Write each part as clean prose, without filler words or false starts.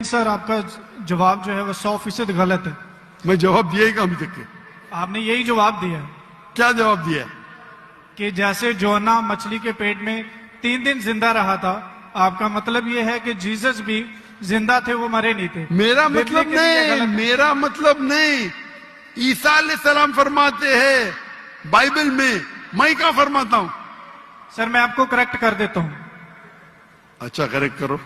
Sir आपका जवाब जो है वो 100% गलत है। मैं जवाब दिया ही अभी तक के। आपने यही जवाब दिया है क्या जवाब दिया? कि जैसे जोना मछली के पेट में 3 दिन जिंदा रहा था, आपका मतलब ये है कि जीसस भी जिंदा थे, वो मरे नहीं थे। मेरा मतलब नहीं, मेरा मतलब नहीं। ईसा अलैहिस्सलाम फरमाते हैं बाइबल में, मैं क्या फरमाता हूं? सर मैं आपको करेक्ट कर देता हूं। अच्छा करेक्ट करो।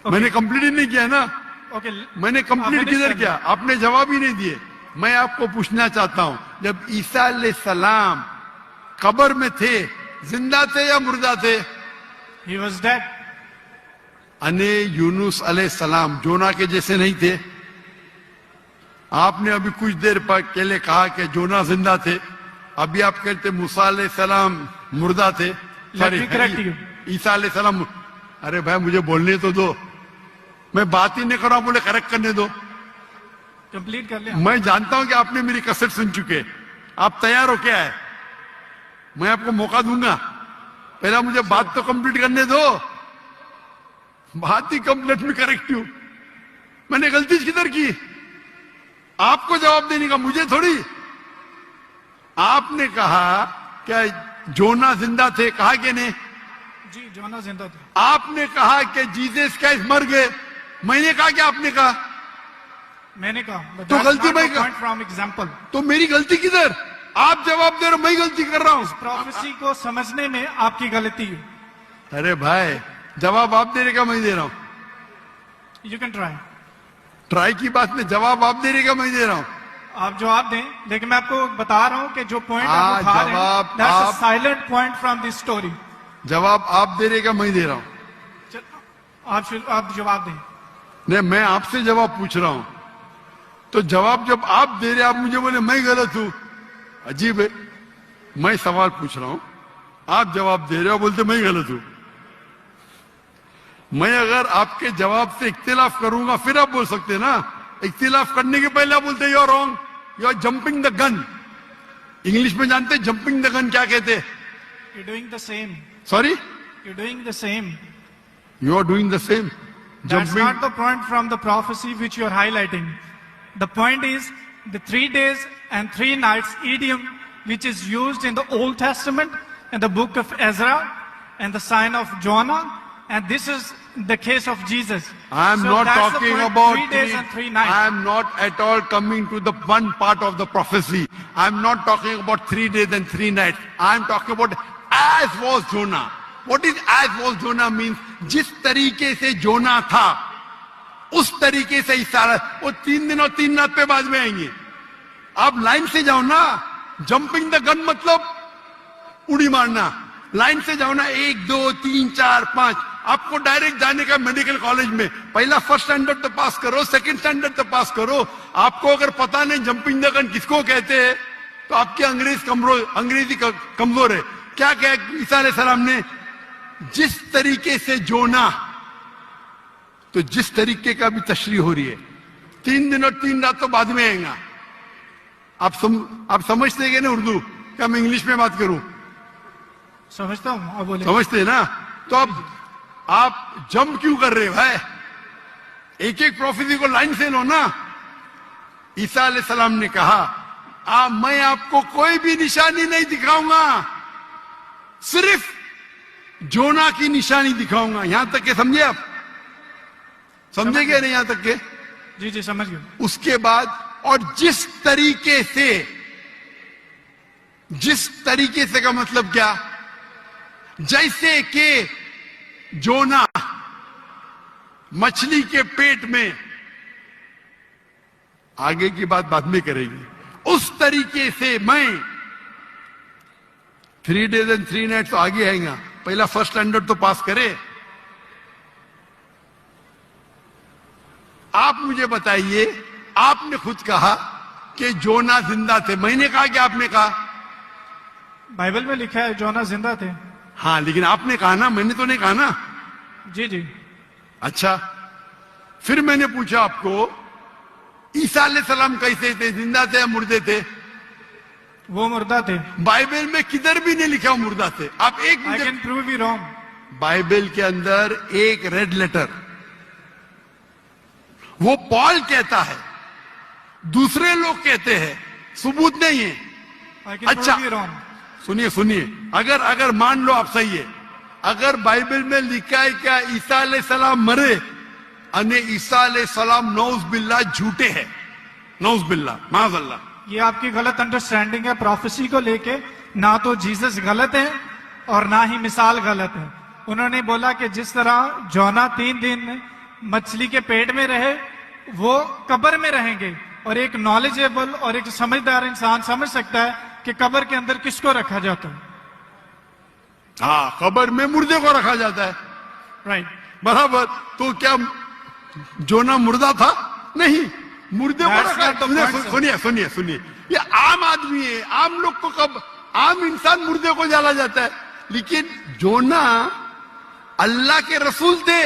मैंने कंप्लीट ही नहीं किया ना। ओके मैंने कंप्लीट किधर किया? आपने जवाब ही नहीं दिए। मैं आपको पूछना चाहता हूं, जब ईसा अलैहिस्सलाम कब्र में थे, जिंदा थे या मुर्दा थे? He was dead. अने यूनुस अलैहिस्सलाम जोना के जैसे नहीं थे? आपने अभी कुछ देर पहले कहा कि जोना जिंदा थे, अभी आप कहते मूसा अलैहिस्सलाम मुर्दा थे। ईसा अलैहिस्सलाम। अरे भाई मुझे बोलने तो दो, मैं बात ही नहीं कर रहा हूं, बोले करेक्ट करने दो। कंप्लीट कर लिया। मैं जानता हूं कि आपने मेरी कैसेट सुन चुके, आप तैयार हो क्या है? मैं आपको मौका दूंगा, पहला मुझे बात तो कंप्लीट करने दो। बात ही कंप्लीट में करेक्ट हूं। मैंने गलती किधर की? आपको जवाब देने का, मुझे थोड़ी। आपने कहा क्या जोना जिंदा थे, कहा कि नहीं? जी जोना जिंदा थे। आपने कहा कि जीसस क्राइस्ट मर गए, मैंने कहा कि आपने कहा? मैंने कहा। तो गलती मैं फ्रॉम एग्जांपल। तो मेरी गलती किधर? आप जवाब दे रहे हो, मैं गलती कर रहा हूं। प्रोफेसी को समझने में आपकी गलती है। अरे भाई जवाब आप दे रहे का मैं दे रहा हूं? You can try. ट्राई की बात में जवाब आप दे रहे का मैं दे रहा हूं? आप जवाब दें, लेकिन मैं आपको बता रहा हूं कि जो पॉइंट आप उठा रहे हैं, that's a silent point from this story. जवाब आप दे रहे का मैं दे रहा हूं? आप जवाब दें। नहीं, मैं आपसे जवाब पूछ रहा हूं, तो जवाब जब आप दे रहे, आप मुझे बोले मैं गलत हूं। अजीब है। मैं सवाल पूछ रहा हूं, आप जवाब दे रहे हो, बोलते मैं गलत हूं। मैं अगर आपके जवाब से इख्तिलाफ करूंगा फिर आप बोल सकते हैं ना। इख्तिलाफ करने के पहले आप बोलते you are wrong, you are jumping the gun. English में जानते हैं जंपिंग द गन क्या कहते हैं? You doing the same. Sorry, you doing the same. You are doing the same. That's not the point from the prophecy which you are highlighting. The point is the 3 days and 3 nights idiom which is used in the Old Testament and the book of Ezra and the sign of Jonah, and this is the case of Jesus. I am So not that's the talking point, about 3 days and 3 nights. I am not at all coming to the one part of the prophecy. I am not talking about 3 days and 3 nights. I am talking about as was Jonah. What is as was Jonah means? जिस तरीके से जोना था उस तरीके से ईसा, वो 3 दिन और 3 रात पे बाद में आएंगे। आप लाइन से जाओ ना। जंपिंग द गन मतलब उड़ी मारना। लाइन से जाओ ना, 1 2 3 4 5। आपको डायरेक्ट जाने का मेडिकल कॉलेज में पहला फर्स्ट स्टैंडर्ड तो पास करो, सेकंड स्टैंडर्ड तो पास करो। आपको अगर पता नहीं जंपिंग द गन किसको कहते हैं, तो आपकी अंग्रेजी कमजोर है। क्या कहा ईसा अलैहिस्सलाम ने? जिस तरीके से जोना, तो जिस तरीके का भी तशरीह हो रही है, 3 दिन और 3 रात तो बाद में आएगा। आप समझते हैं ना उर्दू? क्या मैं इंग्लिश में बात करूं? समझता हूं। आप बोले। समझते हैं ना? तो अब आप जंप क्यों कर रहे हो भाई? एक एक प्रोफेसी को लाइन से लो ना। ईसा अलैहिस्सलाम ने कहा मैं आपको कोई भी निशानी नहीं दिखाऊंगा, सिर्फ जोना की निशानी दिखाऊंगा। यहां तक के समझे आप? समझे क्या नहीं यहां तक के? जी जी समझ गए। उसके बाद और जिस तरीके से का मतलब क्या? जैसे कि जोना मछली के पेट में, आगे की बात बाद में करेंगे, उस तरीके से मैं 3 days and 3 nights तो आगे आएगा। पहला फर्स्ट स्टैंडर्ड तो पास करे। आप मुझे बताइए, आपने खुद कहा कि जोना जिंदा थे, मैंने कहा कि आपने कहा? बाइबल में लिखा है जोना जिंदा थे। हाँ, लेकिन आपने कहा ना, मैंने तो नहीं कहा ना। जी जी। अच्छा, फिर मैंने पूछा आपको ईसा अलैहिस्सलाम कैसे थे, जिंदा थे या मुर्दे थे? वो मुर्दा थे। बाइबल में किधर भी नहीं लिखा मुर्दा थे। आप एक I can prove you wrong. Bible के अंदर एक रेड लेटर वो पॉल कहता है, दूसरे लोग कहते हैं, सबूत नहीं है। I can अच्छा, prove you wrong. सुनिए सुनिए, अगर मान लो आप सही है, अगर बाइबल में लिखा है क्या ईसा अलैहिस्सलाम मरे अने ईसा अलैहिस्सलाम नौज बिल्ला झूठे हैं, नौज बिल्ला माज़अल्लाह, ये आपकी गलत अंडरस्टैंडिंग है प्रोफेसी को लेके। ना तो जीसस गलत है और ना ही मिसाल गलत है। उन्होंने बोला कि जिस तरह जोना 3 दिन मछली के पेट में रहे, वो कब्र में रहेंगे। और एक नॉलेजेबल और एक समझदार इंसान समझ सकता है कि कब्र के अंदर किसको रखा जाता है। हाँ, कब्र में मुर्दे को रखा जाता है, राइट। बराबर। तो क्या जोना मुर्दा था? नहीं, मुर्दे को That's रखा। not the point, सुनिए सुनिए सुनिए, ये आम आदमी है, आम लोग को कब आम इंसान मुर्दे को जाला जाता है, लेकिन जोना अल्लाह के रसूल थे,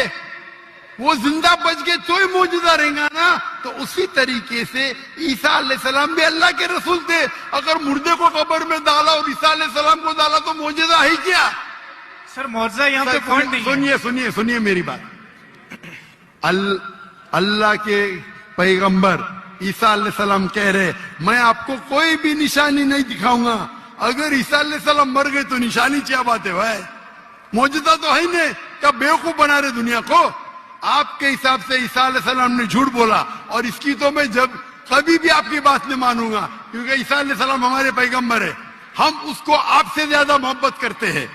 वो जिंदा बच गए तो ही मौजूदा रहेगा ना। तो उसी तरीके से ईसा अलैहिस्सलाम भी अल्लाह के रसूल थे। अगर मुर्दे को कब्र में डाला और ईसा अलैहिस्सलाम को डाला तो मौजूदा है क्या? सर मौजूदा यहाँ पे पॉइंट नहीं है। सुनिए सुनिए सुनिए मेरी बात। अल्लाह के पैगंबर ईसा अलैहिस्सलाम कह रहे, मैं आपको कोई भी निशानी नहीं दिखाऊंगा। अगर ईसा अलैहिस्सलाम मर गए तो निशानी क्या बात है भाई? मौजूदा तो है ही नहीं, क्या बेवकूफ बना रहे दुनिया को? आपके हिसाब से ईसा अलैहिस्सलाम ने झूठ बोला, और इसकी तो मैं जब कभी भी आपकी बात नहीं मानूंगा, क्योंकि ईसा अलैहिस्सलाम हमारे पैगंबर है। हम उसको आपसे ज्यादा मोहब्बत करते हैं,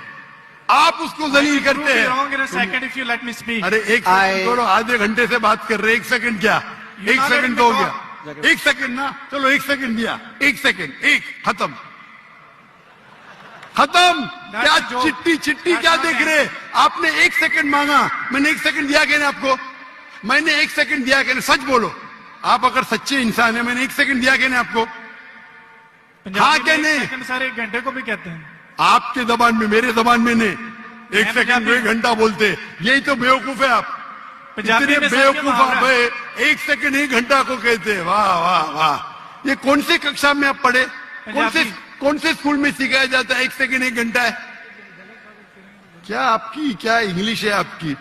आप उसको जलील करते हैं। अरे एक सेकंड करो, आधे घंटे से बात कर रहे, 1 सेकंड क्या? 1 सेकंड तो हो गया, 1 सेकंड ना, चलो 1 सेकंड दिया, 1 सेकंड, 1 खत्म खत्म। क्या चिट्ठी चिट्ठी क्या देख रहे? आपने 1 सेकंड मांगा, मैंने 1 सेकंड दिया क्या? आपको मैंने 1 सेकंड दिया क्या? सच बोलो, आप अगर सच्चे इंसान है, मैंने 1 सेकंड दिया क्या आपको? हाँ क्या नहीं? सर 1 घंटे को भी कहते हैं आपके जबान में, मेरे जबान में नहीं। 1 सेकंड को 1 घंटा बोलते, यही तो बेवकूफ है आप। इतने बेवकूफ आप है, 1 सेकंड 1 घंटा को कहते हैं। वाह वाह वाह, ये कौन सी कक्षा में आप पढ़े? कौन से स्कूल में सिखाया जाता है 1 सेकंड 1 घंटा है? क्या आपकी क्या इंग्लिश है आपकी?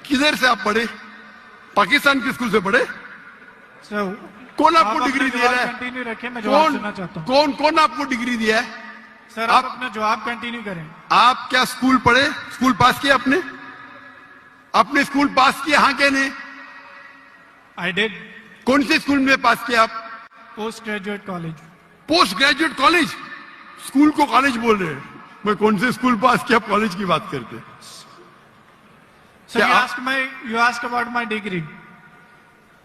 किधर से आप पढ़े? पाकिस्तान के स्कूल से पढ़े? कौन आपको डिग्री दिया है? कंटिन्यू रखें, मैं जवाब सुनना चाहता हूं। कौन आपको डिग्री दिया है? सर आप अपना जवाब कंटिन्यू करें। आप क्या स्कूल पढ़े? स्कूल पास किया आपने? आपने स्कूल पास किया? हाँ क्या नहीं? I did. कौन से स्कूल में पास किया आप? Post graduate college. Post graduate college? School को कॉलेज बोल रहे हैं। मैं कौन से स्कूल पास किया, कॉलेज की बात करते? Sir you ask about my degree.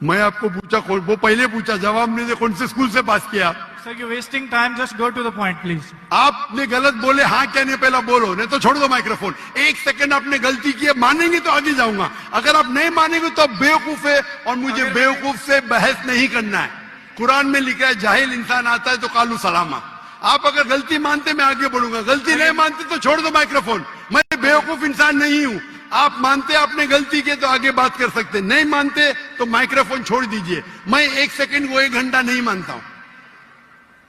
मैं आपको पूछा, वो पहले पूछा, जवाब नहीं दे, कौन से स्कूल से पास किया? Sir you wasting time, just go to the point please. आपने गलत बोले, हाँ क्या नहीं पहला बोलो, नहीं तो छोड़ दो माइक्रोफोन। 1 सेकंड आपने गलती की है, मानेंगे तो आगे जाऊंगा, अगर आप नहीं मानेंगे तो आप बेवकूफ है, और मुझे बेवकूफ से बहस नहीं करना है। कुरान में लिखा है जाहिल इंसान आता है तो कालू सलामा। आप अगर गलती मानते मैं आगे बढ़ूंगा, गलती नहीं मानते तो छोड़ दो माइक्रोफोन। मैं बेवकूफ इंसान नहीं हूं। आप मानते आपने गलती की तो आगे बात कर सकते, नहीं मानते तो माइक्रोफोन छोड़ दीजिए। मैं 1 सेकंड को 1 घंटा नहीं मानता हूं।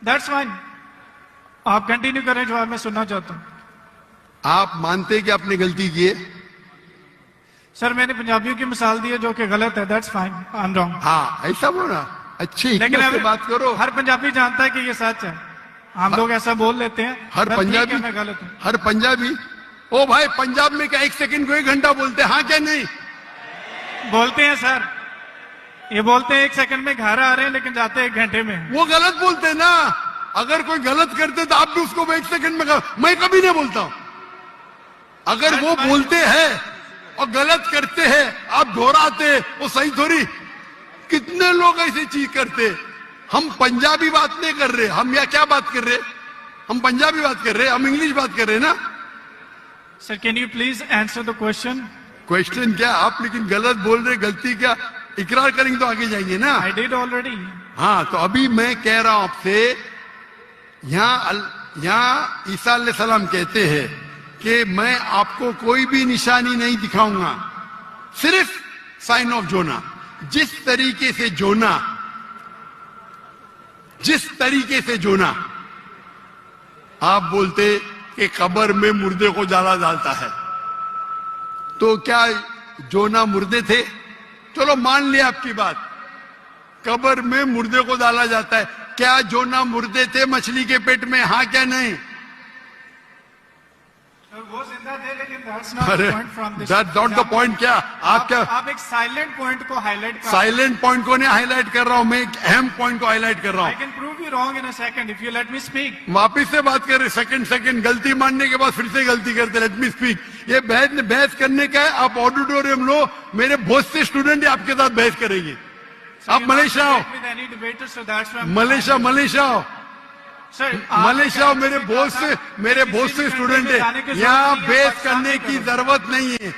दैट्स फाइन, आप कंटिन्यू करें, जवाब मैं सुनना चाहता हूं। आप मानते कि आपने गलती की है? सर मैंने पंजाबियों की मिसाल दी है जो कि गलत है, that's fine, I am wrong. हाँ ऐसा बोला, अच्छी लेकिन से बात करो। हर पंजाबी जानता है कि ये सच है, हम लोग ऐसा बोल लेते हैं। हर पंजाबी, मैं गलत हूं। हर पंजाबी, ओ भाई पंजाब में क्या 1 सेकंड को 1 घंटा बोलते हैं? हाँ क्या नहीं? बोलते हैं सर, ये बोलते हैं 1 सेकंड में घर आ रहे हैं, लेकिन जाते हैं 1 घंटे में। वो गलत बोलते हैं ना। अगर कोई गलत करते तो आप भी उसको 1 सेकंड में मैं कभी नहीं बोलता हूं। अगर वो बोलते हैं और गलत करते हैं, आप दोहराते, वो सही थोड़ी। कितने लोग ऐसी चीज करते। हम पंजाबी बात नहीं कर रहे, हम या क्या बात कर रहे? हम पंजाबी बात कर रहे, हम इंग्लिश बात कर रहे ना। Sir can you please answer the question? Question क्या? आप लेकिन गलत बोल रहे, गलती क्या? इकरार करेंगे तो आगे जाएंगे ना। I did already. हाँ तो अभी मैं कह रहा हूं आपसे, यहाँ ईसा अलैहिस्सलाम कहते हैं कि मैं आपको कोई भी निशानी नहीं दिखाऊंगा, सिर्फ साइन ऑफ जोना। जिस तरीके से जोना आप बोलते कि कब्र में मुर्दे को जाला डालता है, तो क्या जोना मुर्दे थे? चलो मान लिया आपकी बात, कब्र में मुर्दे को डाला जाता है। क्या जोना मुर्दे थे मछली के पेट में? हाँ क्या नहीं? वो जिंदा थे, लेकिन that's not अरे the point from this that not the point. क्या आप क्या आप एक साइलेंट पॉइंट को हाईलाइट कर साइलेंट पॉइंट को नहीं हाईलाइट कर रहा हूं, मैं एक अहम पॉइंट को हाईलाइट कर रहा आई हूं। Can prove you wrong in a second if you let me speak. वापिस से बात कर रहे, सेकंड गलती मानने के बाद फिर से गलती करते। Let me speak. ये बहस करने का है। आप ऑडिटोरियम लो, मेरे बहुत से स्टूडेंट आपके साथ बहस करेंगे। आप मलेशिया आओ, मलेशिया आओ, मलेशिया आओ। मेरे बहुत से स्टूडेंट है। यहाँ बहस करने की जरूरत नहीं है।